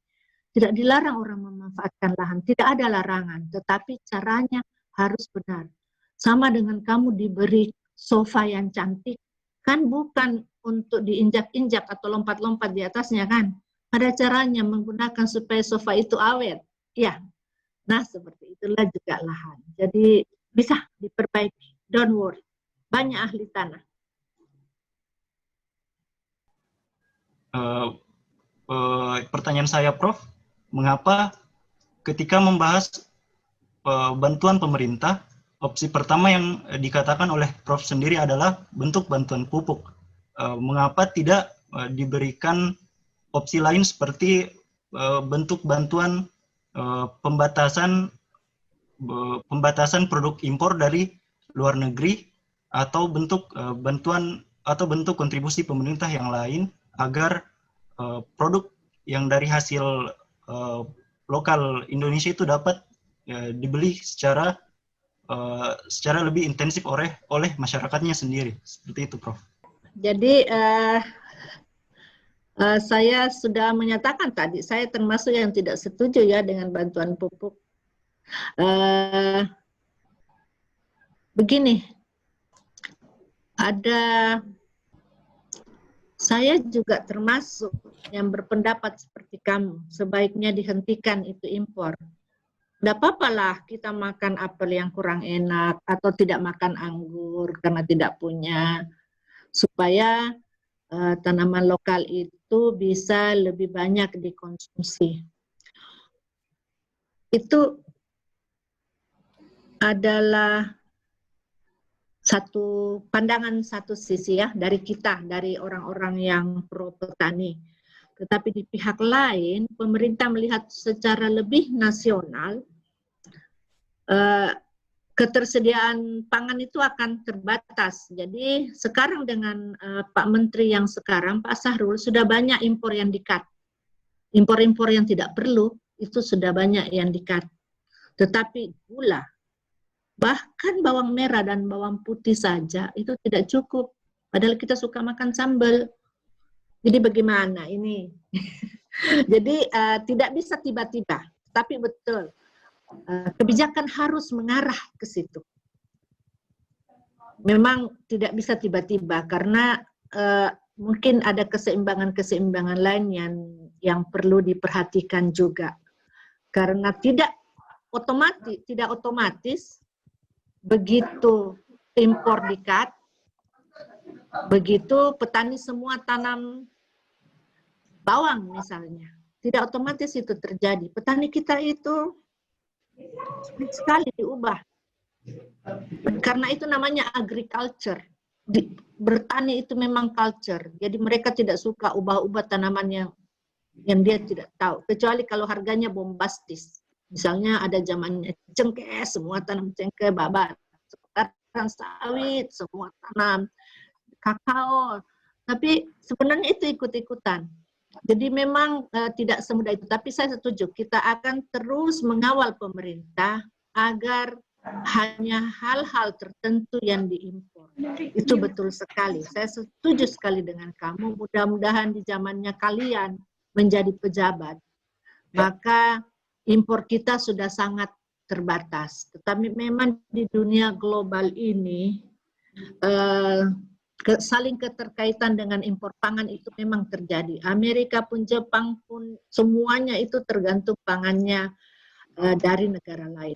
Tidak dilarang orang memanfaatkan lahan, tidak ada larangan. Tetapi caranya harus benar. Sama dengan kamu diberi sofa yang cantik, kan bukan untuk diinjak-injak atau lompat-lompat di atasnya kan. Ada caranya menggunakan supaya sofa itu awet. Ya, nah seperti itulah juga lahan. Jadi, bisa diperbaiki, don't worry. Banyak ahli tanah. Pertanyaan saya, Prof, mengapa ketika membahas bantuan pemerintah, opsi pertama yang dikatakan oleh Prof sendiri adalah bentuk bantuan pupuk. Mengapa tidak diberikan opsi lain seperti bentuk bantuan pembatasan produk impor dari luar negeri, atau bentuk bantuan atau bentuk kontribusi pemerintah yang lain agar produk yang dari hasil lokal Indonesia itu dapat dibeli secara lebih intensif oleh masyarakatnya sendiri. Seperti itu, Prof. Jadi saya sudah menyatakan tadi, saya termasuk yang tidak setuju ya dengan bantuan pupuk. Begini, saya juga termasuk yang berpendapat seperti kamu, sebaiknya dihentikan itu impor. Tidak apa-apalah kita makan apel yang kurang enak atau tidak makan anggur karena tidak punya, supaya tanaman lokal itu bisa lebih banyak dikonsumsi. Itu adalah satu pandangan satu sisi ya dari kita, dari orang-orang yang pro petani. Tetapi di pihak lain, pemerintah melihat secara lebih nasional, ketersediaan pangan itu akan terbatas. Jadi sekarang dengan Pak Menteri yang sekarang, Pak Sahrul, sudah banyak impor yang di-cut. Impor-impor yang tidak perlu, itu sudah banyak yang di-cut. Tetapi gula, bahkan bawang merah dan bawang putih saja, itu tidak cukup. Padahal kita suka makan sambal. Jadi bagaimana ini? Jadi tidak bisa tiba-tiba, tapi betul. Kebijakan harus mengarah ke situ. Memang tidak bisa tiba-tiba karena mungkin ada keseimbangan-keseimbangan lain yang perlu diperhatikan juga. Karena tidak otomatis begitu impor di-cut, begitu petani semua tanam bawang misalnya, tidak otomatis itu terjadi. Petani kita itu sulit sekali diubah. Karena itu namanya agriculture. Bertani itu memang culture. Jadi mereka tidak suka ubah-ubah tanaman yang dia tidak tahu. Kecuali kalau harganya bombastis. Misalnya ada zamannya cengkeh, semua tanam cengkeh, babat. Sekarang sawit, semua tanam kakao. Tapi sebenarnya itu ikut-ikutan. Jadi memang tidak semudah itu, tapi saya setuju kita akan terus mengawal pemerintah agar hanya hal-hal tertentu yang diimpor. Itu betul sekali, saya setuju sekali dengan kamu. Mudah-mudahan di zamannya kalian menjadi pejabat, maka impor kita sudah sangat terbatas. Tetapi memang di dunia global ini, saling keterkaitan dengan impor pangan itu memang terjadi. Amerika pun, Jepang pun, semuanya itu tergantung pangannya dari negara lain.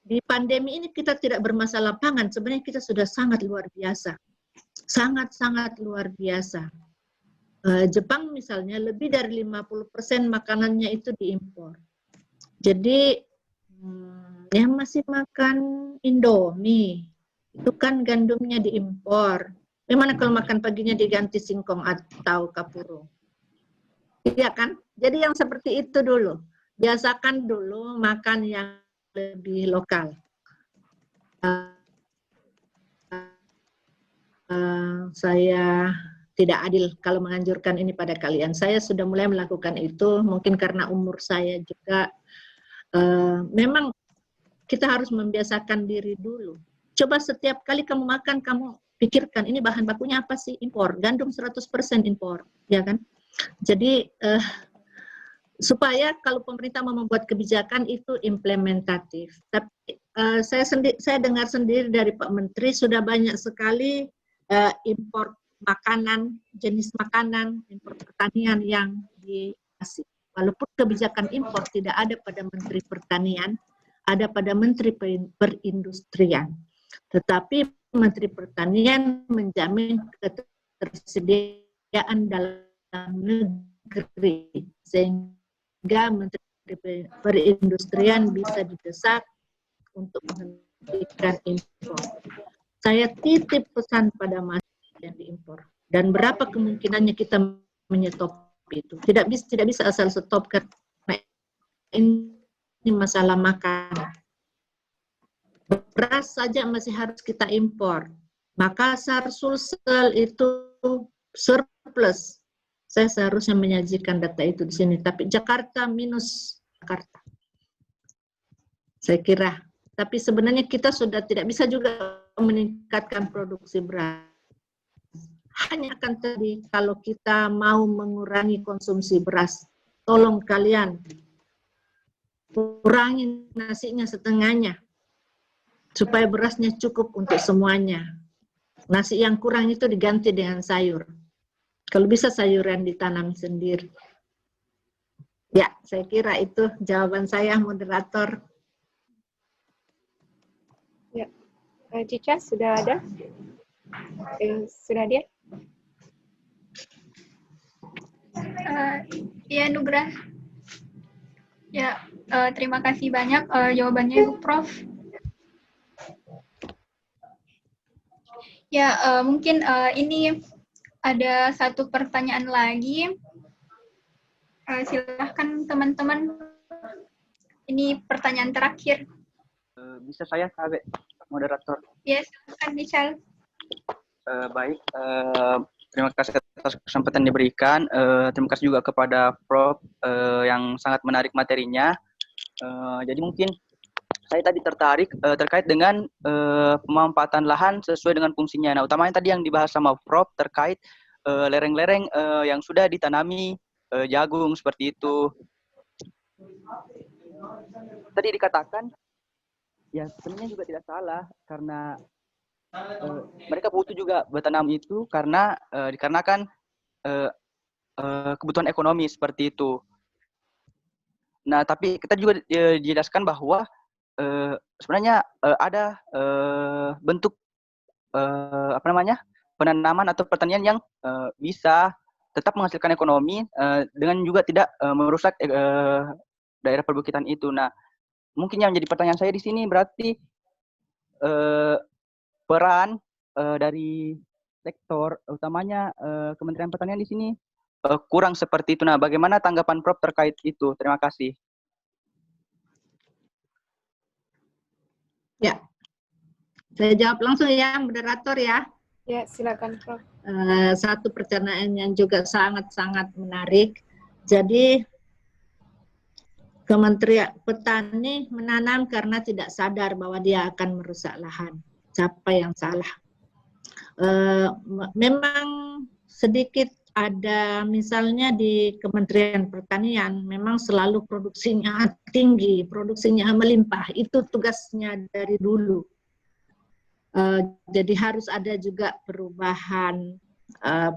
Di pandemi ini kita tidak bermasalah pangan, sebenarnya kita sudah sangat luar biasa. Sangat-sangat luar biasa. Jepang misalnya lebih dari 50% makanannya itu diimpor. Jadi yang masih makan Indomie, itu kan gandumnya diimpor. Bagaimana kalau makan paginya diganti singkong atau kapuro? Iya kan? Jadi yang seperti itu dulu. Biasakan dulu makan yang lebih lokal. Saya tidak adil kalau menganjurkan ini pada kalian. Saya sudah mulai melakukan itu, mungkin karena umur saya juga. Memang kita harus membiasakan diri dulu. Coba setiap kali kamu makan, kamu pikirkan ini bahan bakunya apa sih? Impor, gandum 100% impor, ya kan? Jadi supaya kalau pemerintah mau membuat kebijakan itu implementatif. Tapi saya dengar sendiri dari Pak Menteri sudah banyak sekali impor makanan, jenis makanan, impor pertanian yang dikasih. Walaupun kebijakan impor tidak ada pada Menteri Pertanian, ada pada Menteri Perindustrian. Tetapi Menteri Pertanian menjamin ketersediaan dalam negeri, sehingga Menteri Perindustrian bisa didesak untuk menghentikan impor. Saya titip pesan pada masyarakat yang diimpor. Dan berapa kemungkinannya kita menyetop itu? Tidak bisa asal stop karena ini masalah makanan. Beras saja masih harus kita impor. Makassar, Sulsel itu surplus. Saya seharusnya menyajikan data itu di sini, tapi Jakarta minus Jakarta. Saya kira. Tapi sebenarnya kita sudah tidak bisa juga meningkatkan produksi beras. Hanya akan terjadi kalau kita mau mengurangi konsumsi beras. Tolong kalian kurangi nasinya setengahnya supaya berasnya cukup untuk semuanya. Nasi yang kurang itu diganti dengan sayur. Kalau bisa sayuran ditanam sendiri. Ya, saya kira itu jawaban saya, moderator. Ya, Cica sudah ada? Sudah dia? Ya, Nugrah. Ya, terima kasih banyak jawabannya Ibu Prof. Ya, mungkin ini ada satu pertanyaan lagi. Silahkan teman-teman. Ini pertanyaan terakhir. Bisa saya, Kak, moderator? Ya, silakan, Michal. Baik, terima kasih atas kesempatan diberikan. Terima kasih juga kepada Prof yang sangat menarik materinya. Jadi mungkin saya tadi tertarik terkait dengan pemanfaatan lahan sesuai dengan fungsinya. Nah, utamanya tadi yang dibahas sama Prof terkait lereng-lereng yang sudah ditanami jagung seperti itu. Tadi dikatakan, ya sebenarnya juga tidak salah karena mereka butuh juga bertanam itu karena dikarenakan kebutuhan ekonomi seperti itu. Nah, tapi kita juga dijelaskan bahwa sebenarnya ada bentuk penanaman atau pertanian yang bisa tetap menghasilkan ekonomi dengan juga tidak merusak daerah perbukitan itu. Nah, mungkin yang menjadi pertanyaan saya di sini berarti peran dari sektor utamanya Kementerian Pertanian di sini kurang seperti itu. Nah, bagaimana tanggapan Prof terkait itu? Terima kasih. Ya, saya jawab langsung ya, moderator ya. Ya, silakan Prof. Satu pertanyaan yang juga sangat-sangat menarik. Jadi Kementerian Petani menanam karena tidak sadar bahwa dia akan merusak lahan. Siapa yang salah? Memang sedikit ada, misalnya di Kementerian Pertanian memang selalu produksinya tinggi, produksinya melimpah. Itu tugasnya dari dulu. Jadi harus ada juga perubahan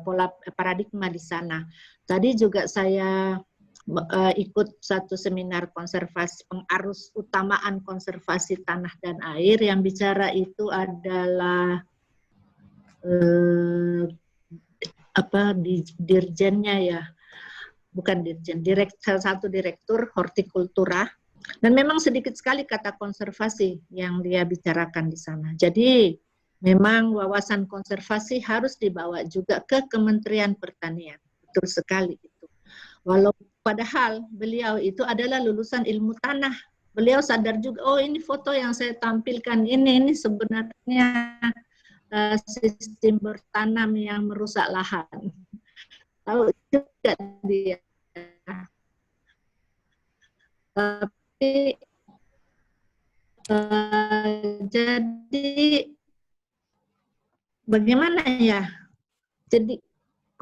pola paradigma di sana. Tadi juga saya ikut satu seminar konservasi, pengarus utamaan konservasi tanah dan air, yang bicara itu adalah dirjennya ya, bukan dirjen, salah satu direktur hortikultura. Dan memang sedikit sekali kata konservasi yang dia bicarakan di sana. Jadi memang wawasan konservasi harus dibawa juga ke Kementerian Pertanian. Betul sekali itu. Walau padahal beliau itu adalah lulusan ilmu tanah. Beliau sadar juga, oh ini foto yang saya tampilkan ini sebenarnya sistem bertanam yang merusak lahan. Tahu juga dia. Tapi jadi bagaimana ya? Jadi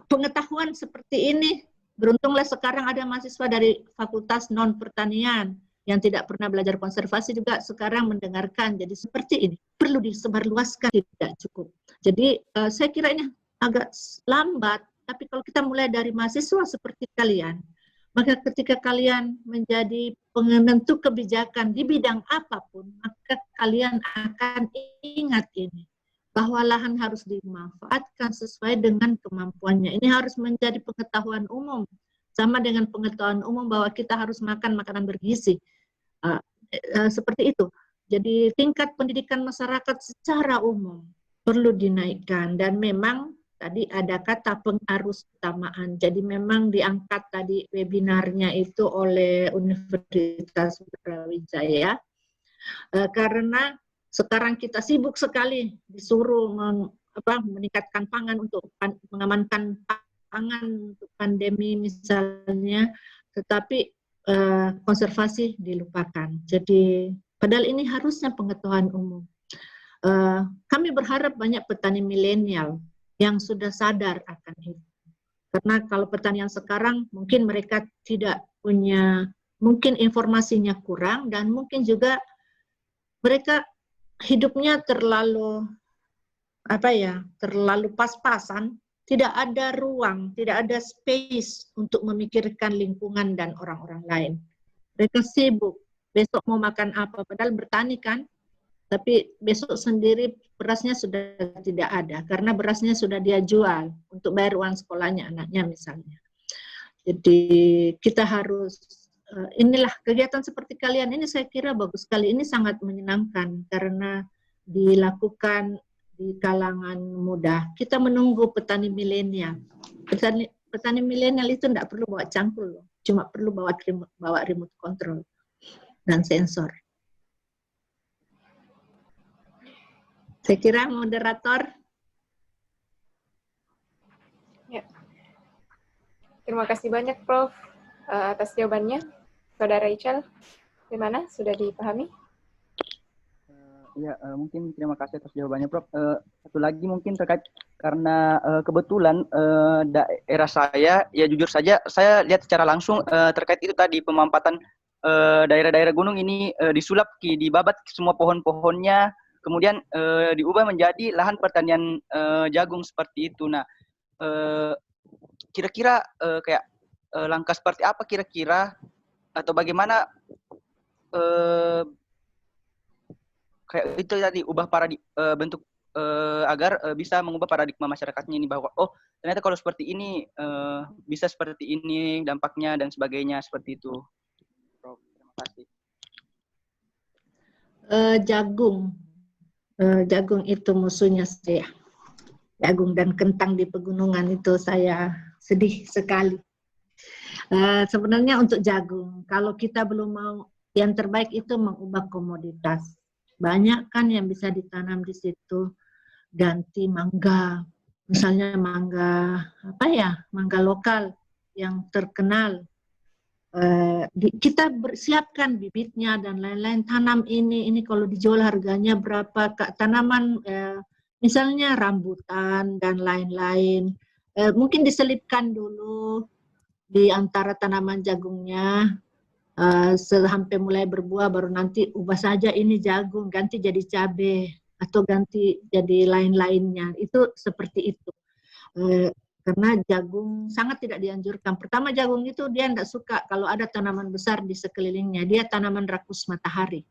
pengetahuan seperti ini, beruntunglah sekarang ada mahasiswa dari Fakultas Non Pertanian yang tidak pernah belajar konservasi juga sekarang mendengarkan. Jadi seperti ini perlu disebarluaskan, tidak cukup. Jadi saya kira ini agak lambat, tapi kalau kita mulai dari mahasiswa seperti kalian, maka ketika kalian menjadi penentu kebijakan di bidang apapun, maka kalian akan ingat ini, bahwa lahan harus dimanfaatkan sesuai dengan kemampuannya. Ini harus menjadi pengetahuan umum, sama dengan pengetahuan umum bahwa kita harus makan makanan bergizi. Seperti itu. Jadi tingkat pendidikan masyarakat secara umum perlu dinaikkan, dan memang tadi ada kata pengarus utamaan. Jadi memang diangkat tadi webinarnya itu oleh Universitas Brawijaya karena sekarang kita sibuk sekali disuruh meningkatkan pangan untuk mengamankan pangan untuk pandemi misalnya, tetapi konservasi dilupakan. Jadi padahal ini harusnya pengetahuan umum. Kami berharap banyak petani milenial yang sudah sadar akan itu. Karena kalau petani yang sekarang mungkin mereka tidak punya, mungkin informasinya kurang, dan mungkin juga mereka hidupnya terlalu terlalu pas-pasan, tidak ada ruang, tidak ada space untuk memikirkan lingkungan dan orang-orang lain. Mereka sibuk, besok mau makan apa, padahal bertani kan, tapi besok sendiri berasnya sudah tidak ada, karena berasnya sudah dia jual untuk bayar uang sekolahnya anaknya misalnya. Jadi kita harus, inilah kegiatan seperti kalian ini saya kira bagus sekali, ini sangat menyenangkan karena dilakukan di kalangan muda. Kita menunggu petani milenial. Petani milenial itu tidak perlu bawa cangkul, cuma perlu bawa remote control dan sensor. Saya kira moderator. Ya. Terima kasih banyak Prof atas jawabannya. Saudara Ical, gimana? Sudah dipahami? Ya, mungkin terima kasih atas jawabannya, Prof. Satu lagi mungkin terkait karena kebetulan daerah saya, ya jujur saja, saya lihat secara langsung terkait itu tadi pemampatan daerah-daerah gunung ini disulap, dibabat semua pohon-pohonnya, kemudian diubah menjadi lahan pertanian jagung seperti itu. Nah, kira-kira kayak langkah seperti apa kira-kira atau bagaimana kayak itu tadi ubah bentuk agar bisa mengubah paradigma masyarakatnya ini bahwa oh ternyata kalau seperti ini bisa seperti ini dampaknya dan sebagainya seperti itu. Prof, terima kasih. Jagung itu musuhnya saya. Jagung dan kentang di pegunungan itu saya sedih sekali. Sebenarnya untuk jagung, kalau kita belum mau, yang terbaik itu mengubah komoditas. Banyak kan yang bisa ditanam di situ, ganti mangga, misalnya mangga mangga lokal yang terkenal. Kita siapkan bibitnya dan lain-lain, tanam ini kalau dijual harganya berapa, tanaman misalnya rambutan dan lain-lain, mungkin diselipkan dulu di antara tanaman jagungnya, sampai mulai berbuah, baru nanti ubah saja ini jagung, ganti jadi cabai atau ganti jadi lain-lainnya. Itu seperti itu. Karena jagung sangat tidak dianjurkan. Pertama jagung itu dia tidak suka kalau ada tanaman besar di sekelilingnya. Dia tanaman rakus matahari.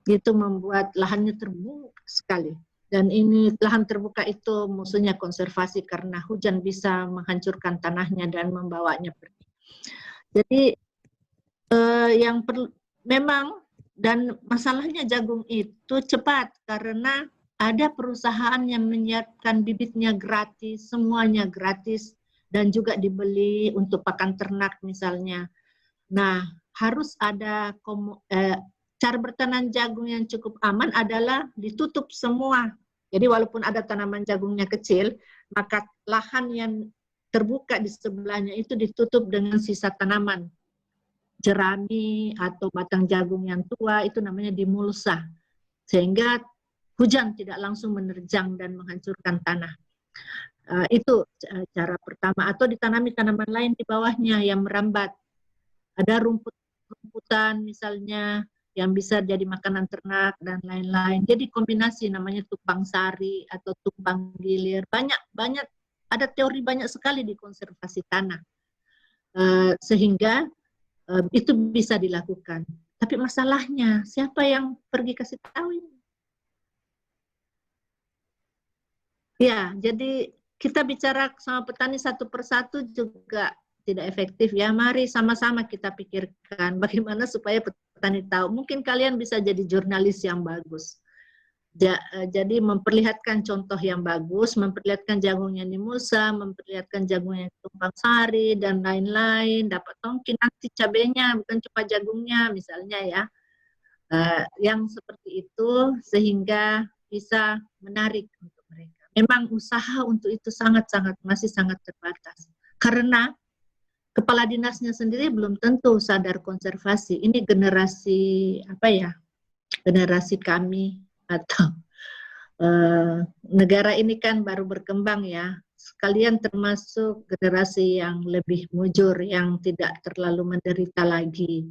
Itu membuat lahannya terbuka sekali. Dan ini lahan terbuka itu musuhnya konservasi karena hujan bisa menghancurkan tanahnya dan membawanya pergi. Jadi yang perlu memang, dan masalahnya jagung itu cepat karena ada perusahaan yang menyiapkan bibitnya gratis, semuanya gratis, dan juga dibeli untuk pakan ternak misalnya. Nah, harus ada cara bertanam jagung yang cukup aman adalah ditutup semua. Jadi walaupun ada tanaman jagungnya kecil, maka lahan yang terbuka di sebelahnya itu ditutup dengan sisa tanaman. Jerami atau batang jagung yang tua itu namanya dimulsa. Sehingga hujan tidak langsung menerjang dan menghancurkan tanah. Itu cara pertama. Atau ditanami tanaman lain di bawahnya yang merambat. Ada rumputan misalnya yang bisa jadi makanan ternak dan lain-lain. Jadi kombinasi namanya tumpang sari atau tumpang gilir. Banyak ada teori banyak sekali di konservasi tanah. Sehingga itu bisa dilakukan. Tapi masalahnya siapa yang pergi kasih tahu ini? Ya, jadi kita bicara sama petani satu persatu juga tidak efektif ya. Mari sama-sama kita pikirkan bagaimana supaya petani tahu. Mungkin kalian bisa jadi jurnalis yang bagus. Jadi memperlihatkan contoh yang bagus, memperlihatkan jagungnya Nimusa, memperlihatkan jagungnya tumpang sari dan lain-lain. Dapat mungkin nanti cabenya bukan cuma jagungnya misalnya ya. Yang seperti itu sehingga bisa menarik untuk mereka. Memang usaha untuk itu masih sangat terbatas. karena kepala dinasnya sendiri belum tentu sadar konservasi. Ini generasi generasi kami atau negara ini kan baru berkembang ya. Kalian termasuk generasi yang lebih mujur, yang tidak terlalu menderita lagi.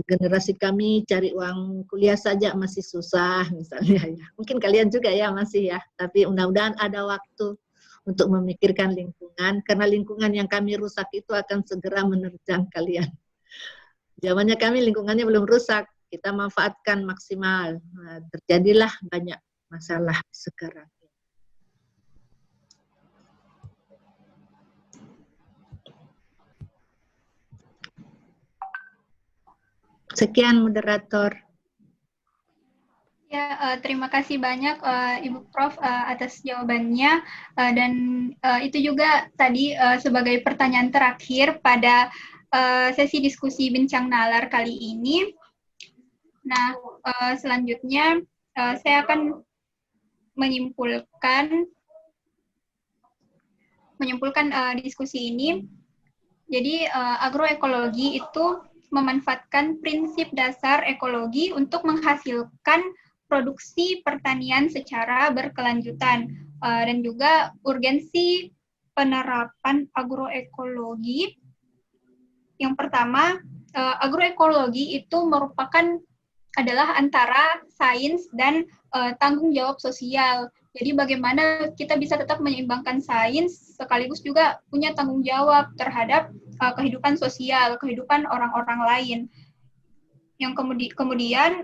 Generasi kami cari uang kuliah saja masih susah misalnya ya. Mungkin kalian juga ya masih ya, tapi mudah-mudahan ada waktu untuk memikirkan lingkungan, karena lingkungan yang kami rusak itu akan segera menerjang kalian. Zamannya kami lingkungannya belum rusak, kita manfaatkan maksimal. Nah, terjadilah banyak masalah sekarang. Sekian moderator. Ya, terima kasih banyak Ibu Prof atas jawabannya, dan itu juga tadi sebagai pertanyaan terakhir pada sesi diskusi Bincang Nalar kali ini. Nah, selanjutnya saya akan menyimpulkan diskusi ini. Jadi agroekologi itu memanfaatkan prinsip dasar ekologi untuk menghasilkan produksi pertanian secara berkelanjutan, dan juga urgensi penerapan agroekologi. Yang pertama, agroekologi itu adalah antara sains dan tanggung jawab sosial. Jadi bagaimana kita bisa tetap menyeimbangkan sains sekaligus juga punya tanggung jawab terhadap kehidupan sosial, kehidupan orang-orang lain. Yang kemudian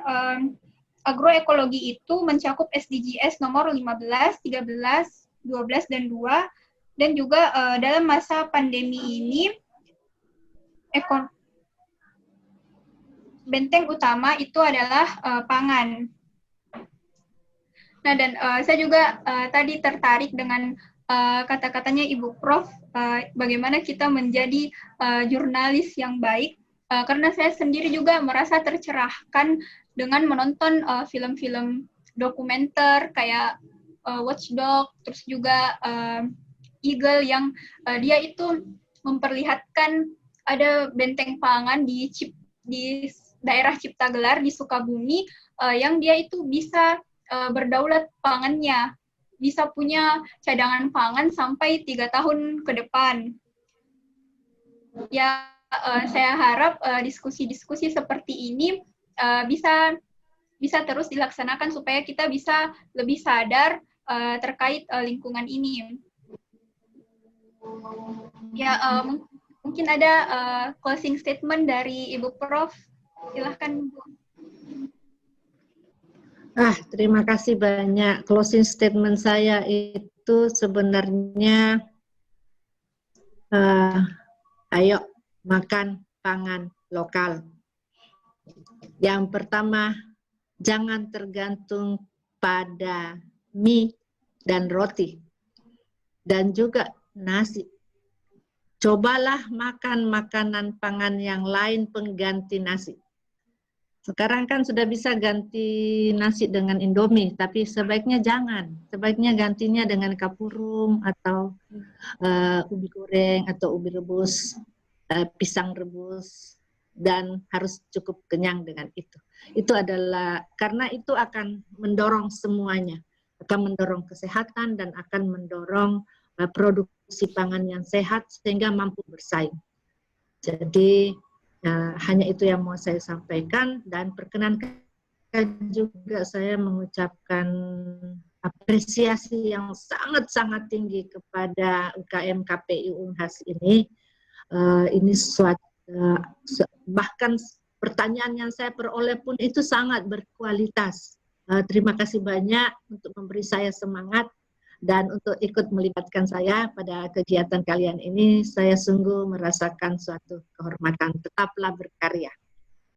agroekologi itu mencakup SDGs nomor 15, 13, 12, dan 2, dan juga dalam masa pandemi ini benteng utama itu adalah pangan. Nah, dan saya juga tadi tertarik dengan kata-katanya Ibu Prof, bagaimana kita menjadi jurnalis yang baik, karena saya sendiri juga merasa tercerahkan dengan menonton film-film dokumenter kayak Watchdog, terus juga Eagle yang dia itu memperlihatkan ada benteng pangan di daerah Ciptagelar di Sukabumi, yang dia itu bisa berdaulat pangannya, bisa punya cadangan pangan sampai 3 tahun ke depan. Ya, saya harap diskusi-diskusi seperti ini bisa terus dilaksanakan supaya kita bisa lebih sadar terkait lingkungan ini. Ya, mungkin ada closing statement dari Ibu Prof. Silahkan, Bu. Terima kasih banyak. Closing statement saya itu sebenarnya ayo makan pangan lokal. Yang pertama, jangan tergantung pada mie dan roti dan juga nasi. Cobalah makan makanan pangan yang lain pengganti nasi. Sekarang kan sudah bisa ganti nasi dengan Indomie, tapi sebaiknya jangan. Sebaiknya gantinya dengan kapurung atau ubi goreng atau ubi rebus, pisang rebus, dan harus cukup kenyang dengan itu. Itu adalah, karena itu akan mendorong semuanya. Akan mendorong kesehatan dan akan mendorong produksi pangan yang sehat sehingga mampu bersaing. Jadi, hanya itu yang mau saya sampaikan, dan perkenankan juga saya mengucapkan apresiasi yang sangat-sangat tinggi kepada UKM KPI Unhas ini. Ini bahkan pertanyaan yang saya peroleh pun itu sangat berkualitas. Terima kasih banyak untuk memberi saya semangat dan untuk ikut melibatkan saya pada kegiatan kalian ini. Saya sungguh merasakan suatu kehormatan. Tetaplah berkarya.